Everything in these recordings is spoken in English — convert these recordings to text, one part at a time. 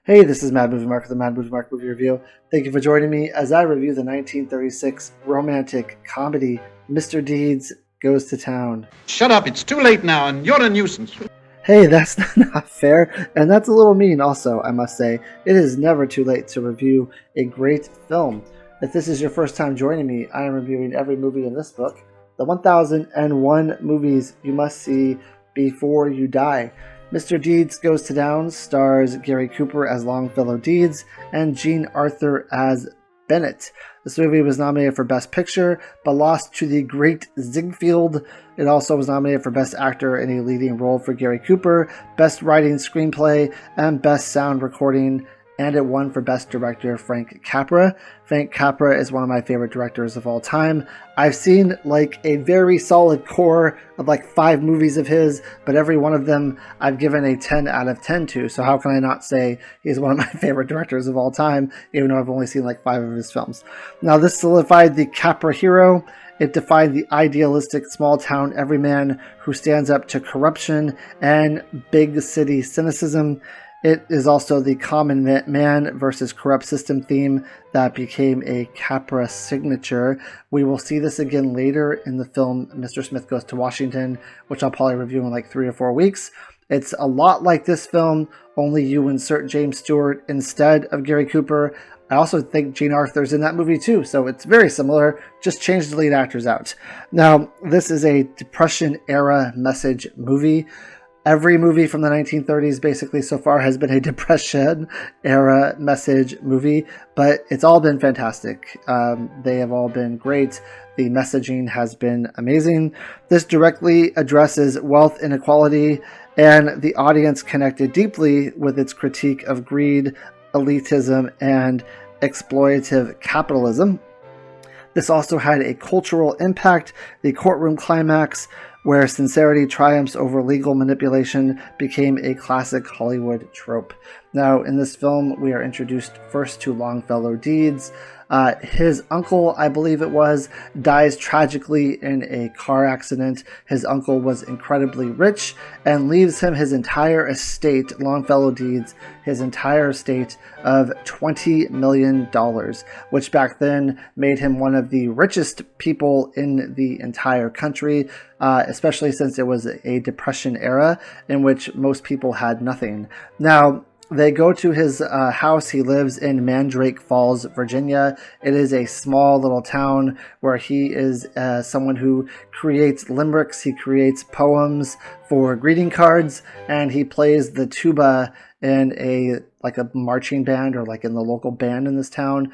Hey, this is Mad Movie Mark with the Mad Movie Mark Movie Review. Thank you for joining me as I review the 1936 romantic comedy Mr. Deeds Goes to Town. Shut up, it's too late now, and you're a nuisance. Hey, that's not fair, and that's a little mean also, I must say. It is never too late to review a great film. If this is your first time joining me, I am reviewing every movie in this book, the 1001 movies you must see before you die. Mr. Deeds Goes to Town stars Gary Cooper as Longfellow Deeds and Jean Arthur as Bennett. This movie was nominated for Best Picture, but lost to The Great Ziegfeld. It also was nominated for Best Actor in a Leading Role for Gary Cooper, Best Writing Screenplay, and Best Sound Recording, and it won for Best Director Frank Capra. Frank Capra is one of my favorite directors of all time. I've seen like a very solid core of like 5 movies of his, but every one of them I've given a 10 out of 10 to, so how can I not say he's one of my favorite directors of all time, even though I've only seen like 5 of his films. Now, this solidified the Capra hero. It defined the idealistic small-town everyman who stands up to corruption and big city cynicism. It is also the common man versus corrupt system theme that became a Capra signature. We will see this again later in the film Mr. Smith Goes to Washington, which I'll probably review in like 3 or 4 weeks. It's a lot like this film, only you insert James Stewart instead of Gary Cooper. I also think Jean Arthur's in that movie too, so it's very similar, just change the lead actors out. Now, this is a Depression-era message movie. Every movie from the 1930s basically so far has been a Depression-era message movie, but it's all been fantastic. They have all been great. The messaging has been amazing. This directly addresses wealth inequality, and the audience connected deeply with its critique of greed, elitism, and exploitative capitalism. This also had a cultural impact. The courtroom climax, where sincerity triumphs over legal manipulation, became a classic Hollywood trope. Now, in this film, we are introduced first to Longfellow Deeds. His uncle, I believe it was, dies tragically in a car accident. His uncle was incredibly rich and leaves him his entire estate, Longfellow Deeds, his entire estate of $20 million, which back then made him one of the richest people in the entire country, especially since it was a Depression era in which most people had nothing. Now, they go to his house. He lives in Mandrake Falls, Virginia. It is a small little town where he is someone who creates limericks. He creates poems for greeting cards, and he plays the tuba in a marching band or like in the local band in this town.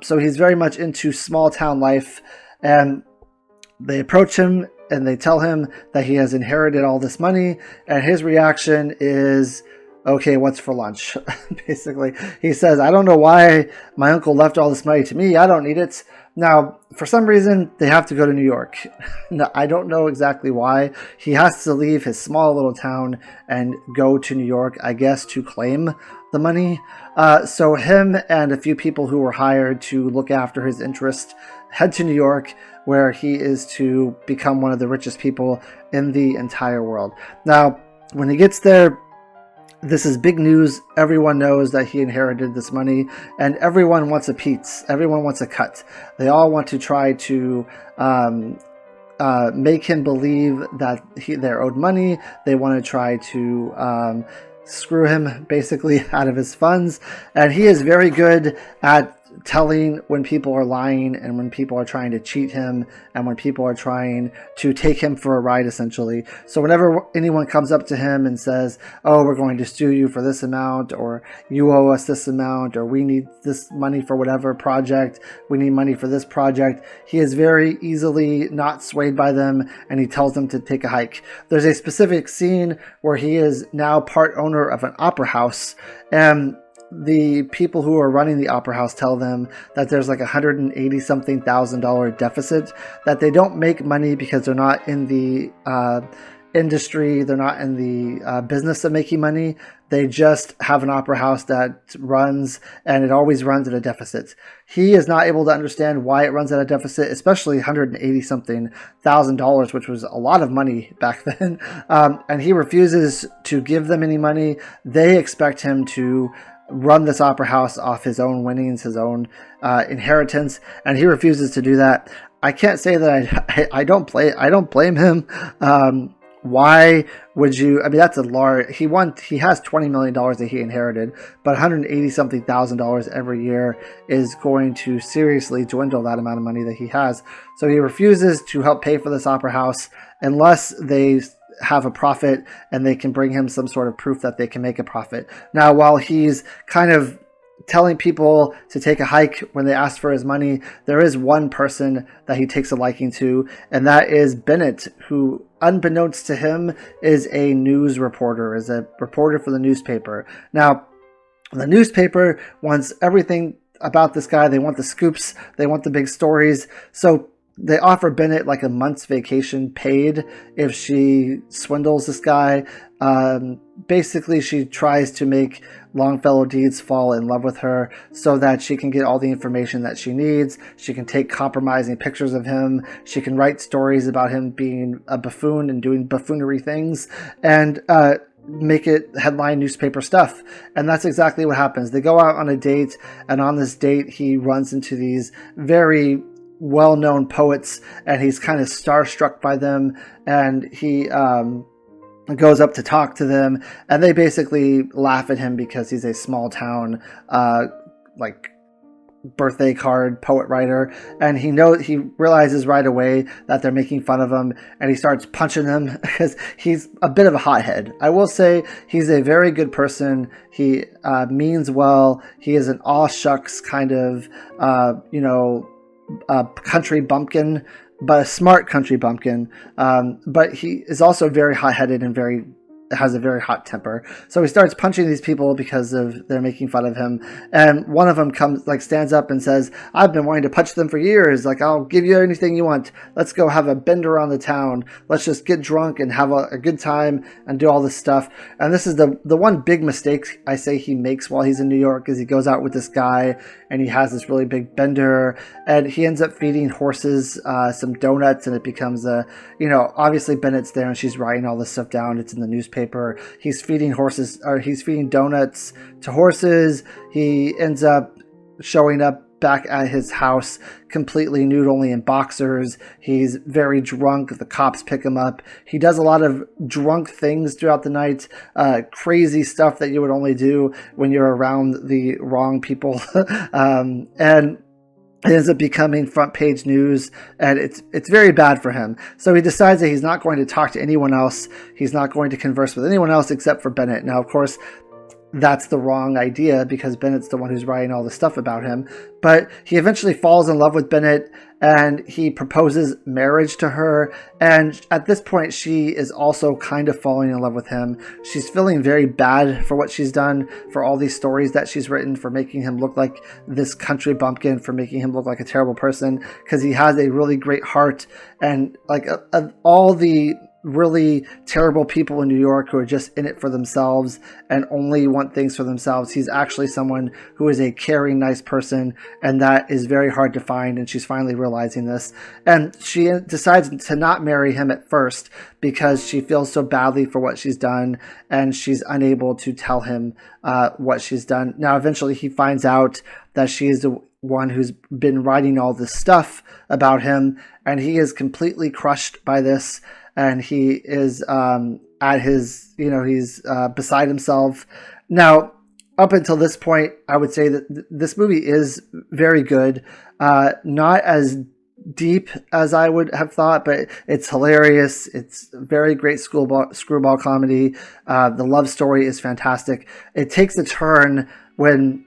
So he's very much into small town life, and they approach him and they tell him that he has inherited all this money, and his reaction is, okay, what's for lunch? Basically, he says, I don't know why my uncle left all this money to me. I don't need it. Now, for some reason, they have to go to New York. Now, I don't know exactly why. He has to leave his small little town and go to New York, I guess, to claim the money. So him and a few people who were hired to look after his interest head to New York, where he is to become one of the richest people in the entire world. Now, when he gets there, this is big news. Everyone knows that he inherited this money, and everyone wants a piece. Everyone wants a cut. They all want to try to make him believe that they're owed money. They want to try to screw him basically out of his funds, and he is very good at telling when people are lying and when people are trying to cheat him and when people are trying to take him for a ride, essentially. So whenever anyone comes up to him and says, oh, we're going to sue you for this amount, or you owe us this amount, or we need this money for whatever project, we need money for this project, he is very easily not swayed by them, and he tells them to take a hike. There's a specific scene where he is now part owner of an opera house, and the people who are running the opera house tell them that there's like $180-something thousand deficit, that they don't make money because they're not in the industry, they're not in the business of making money. They just have an opera house that runs, and it always runs at a deficit. He is not able to understand why it runs at a deficit, especially $180-something thousand, which was a lot of money back then. And he refuses to give them any money. They expect him to run this opera house off his own winnings, his own inheritance, and he refuses to do that. I can't say that I don't blame him. Why would you? I mean, that's a large. He has $20 million that he inherited, but 180 something thousand dollars every year is going to seriously dwindle that amount of money that he has. So he refuses to help pay for this opera house unless they have a profit and they can bring him some sort of proof that they can make a profit. Now, while he's kind of telling people to take a hike when they ask for his money, there is one person that he takes a liking to, and that is Bennett, who, unbeknownst to him, is a news reporter, is a reporter for the newspaper. Now, the newspaper wants everything about this guy. They want the scoops. They want the big stories. So they offer Bennett like a month's vacation paid if she swindles this guy. Basically, she tries to make Longfellow Deeds fall in love with her so that she can get all the information that she needs. She can take compromising pictures of him. She can write stories about him being a buffoon and doing buffoonery things, and make it headline newspaper stuff. And that's exactly what happens. They go out on a date, and on this date, he runs into these very well-known poets, and he's kind of starstruck by them, and he goes up to talk to them, and they basically laugh at him because he's a small town like birthday card poet writer, and he realizes right away that they're making fun of him, and he starts punching them because he's a bit of a hothead. I will say he's a very good person. He means well. He is an aw shucks kind of country bumpkin, but a smart country bumpkin. But he is also very hot-headed and has a very hot temper. So he starts punching these people because they're making fun of him. And one of them stands up and says, "I've been wanting to punch them for years. Like, I'll give you anything you want. Let's go have a bender around the town. Let's just get drunk and have a good time and do all this stuff." And this is the one big mistake I say he makes while he's in New York, is he goes out with this guy and he has this really big bender, and he ends up feeding horses some donuts, and it becomes obviously Bennett's there and she's writing all this stuff down. It's in the newspaper. He's feeding donuts to horses. He ends up showing up back at his house completely nude, only in boxers. He's very drunk. The cops pick him up. He does a lot of drunk things throughout the night, crazy stuff that you would only do when you're around the wrong people. And it ends up becoming front page news, and it's very bad for him. So he decides that he's not going to talk to anyone else. He's not going to converse with anyone else except for Bennett. Now, of course, that's the wrong idea because Bennett's the one who's writing all the stuff about him. But he eventually falls in love with Bennett, and he proposes marriage to her. And at this point, she is also kind of falling in love with him. She's feeling very bad for what she's done, for all these stories that she's written, for making him look like this country bumpkin, for making him look like a terrible person, because he has a really great heart. And all the really terrible people in New York who are just in it for themselves and only want things for themselves, he's actually someone who is a caring, nice person, and that is very hard to find, and she's finally realizing this. And she decides to not marry him at first because she feels so badly for what she's done, and she's unable to tell him what she's done. Now, eventually he finds out that she is the one who's been writing all this stuff about him, and he is completely crushed by this. And he is at his, he's beside himself. Now, up until this point, I would say that this movie is very good. Not as deep as I would have thought, but it's hilarious. It's very great screwball comedy. The love story is fantastic. It takes a turn when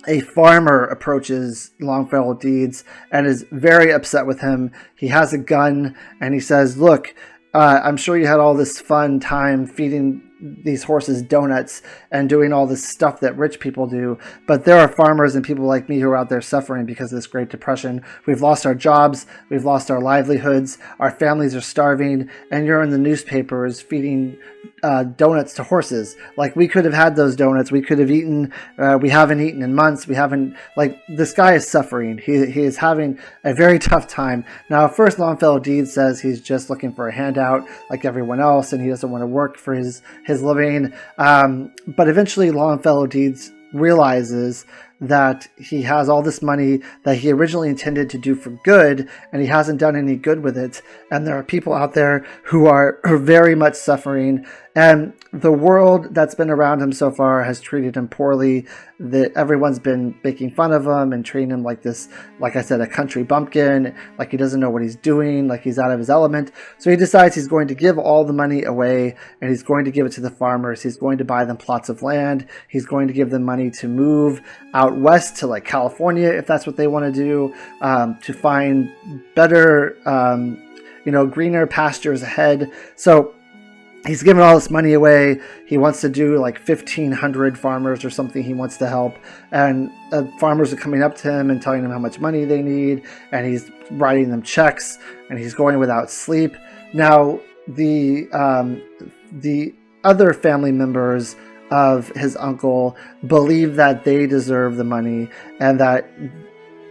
a farmer approaches Longfellow Deeds and is very upset with him. He has a gun and he says, "Look, I'm sure you had all this fun time feeding these horses donuts and doing all this stuff that rich people do, but there are farmers and people like me who are out there suffering because of this Great Depression. We've lost our jobs, we've lost our livelihoods, our families are starving, and you're in the newspapers feeding donuts to horses. Like, we could have had those donuts, we could have eaten, we haven't eaten in months, this guy is suffering. He is having a very tough time." Now, first Longfellow Deeds says he's just looking for a handout like everyone else, and he doesn't want to work for his living. But eventually Longfellow Deeds realizes that he has all this money that he originally intended to do for good, and he hasn't done any good with it. And there are people out there who are very much suffering, and the world that's been around him so far has treated him poorly. That everyone's been making fun of him and treating him like this, like I said, a country bumpkin, like he doesn't know what he's doing, like he's out of his element. So he decides he's going to give all the money away, and he's going to give it to the farmers. He's going to buy them plots of land. He's going to give them money to move out west to like California, if that's what they want to do, to find better, greener pastures ahead. So he's giving all this money away. He wants to do like 1,500 farmers or something he wants to help. And farmers are coming up to him and telling him how much money they need. And he's writing them checks, and he's going without sleep. Now, the other family members of his uncle believe that they deserve the money, and that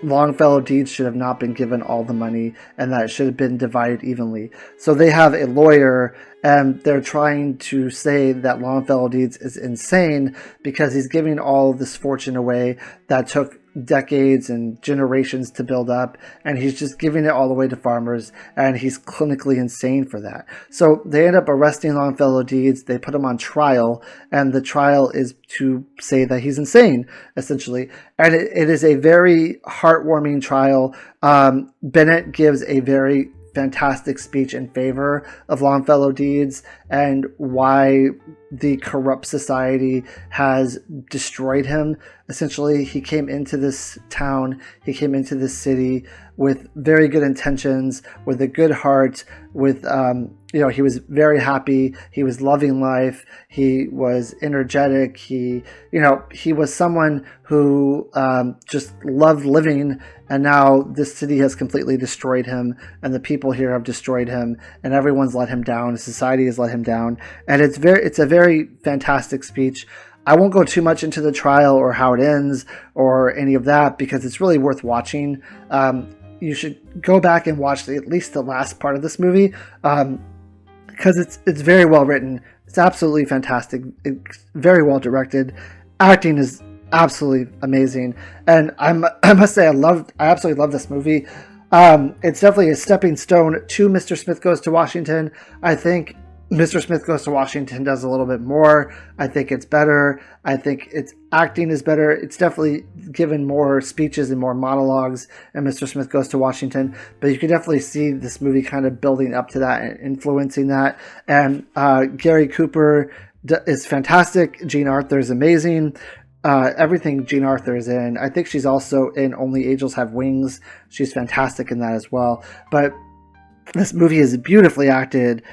Longfellow Deeds should have not been given all the money, and that it should have been divided evenly. So they have a lawyer, and they're trying to say that Longfellow Deeds is insane because he's giving all this fortune away that took decades and generations to build up, and he's just giving it all away to farmers, and he's clinically insane for that. So they end up arresting Longfellow Deeds. They put him on trial, and the trial is to say that he's insane, essentially. And it is a very heartwarming trial. Bennett gives a very fantastic speech in favor of Longfellow Deeds and why the corrupt society has destroyed him. Essentially, he came into this town, he came into this city with very good intentions, with a good heart, with, he was very happy, he was loving life, he was energetic, he was someone who just loved living, and now this city has completely destroyed him, and the people here have destroyed him, and everyone's let him down, society has let him down, and it's a very fantastic speech. I won't go too much into the trial or how it ends or any of that because it's really worth watching. You should go back and watch at least the last part of this movie because it's very well written. It's absolutely fantastic. It's very well directed. Acting is absolutely amazing, and I must say I absolutely love this movie. It's definitely a stepping stone to Mr. Smith Goes to Washington. I think Mr. Smith Goes to Washington does a little bit more. I think it's better. I think its acting is better. It's definitely given more speeches and more monologues in Mr. Smith Goes to Washington. But you can definitely see this movie kind of building up to that and influencing that. And Gary Cooper is fantastic. Jean Arthur is amazing. Everything Jean Arthur is in. I think she's also in Only Angels Have Wings. She's fantastic in that as well. But this movie is beautifully acted.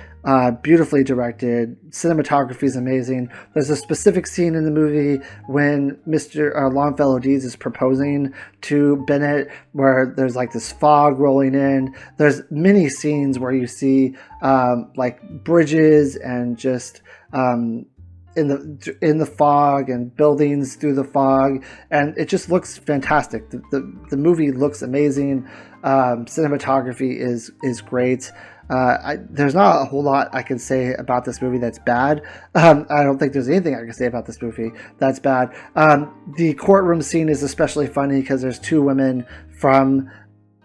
Beautifully directed. Cinematography is amazing. There's a specific scene in the movie when Mr. Longfellow Deeds is proposing to Bennett where there's like this fog rolling in. There's many scenes where you see like bridges and just in the fog and buildings through the fog, and it just looks fantastic. The movie looks amazing. Cinematography is great. There's not a whole lot I can say about this movie that's bad. I don't think there's anything I can say about this movie that's bad. The courtroom scene is especially funny because there's two women from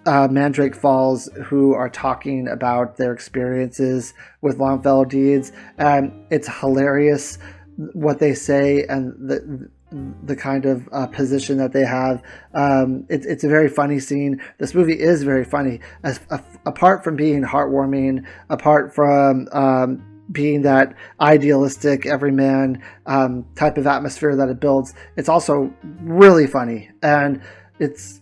Mandrake Falls who are talking about their experiences with Longfellow Deeds, and it's hilarious what they say and the kind of position that they have. It's a very funny scene. This movie is very funny. Apart from being heartwarming, apart from being that idealistic everyman type of atmosphere that it builds, it's also really funny. And it's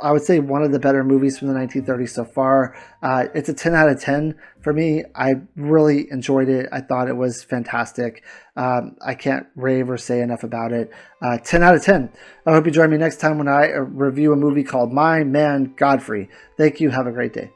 I would say one of the better movies from the 1930s so far. It's a 10 out of 10 for me. I really enjoyed it. I thought it was fantastic. I can't rave or say enough about it. 10 out of 10. I hope you join me next time when I review a movie called My Man Godfrey. Thank you. Have a great day.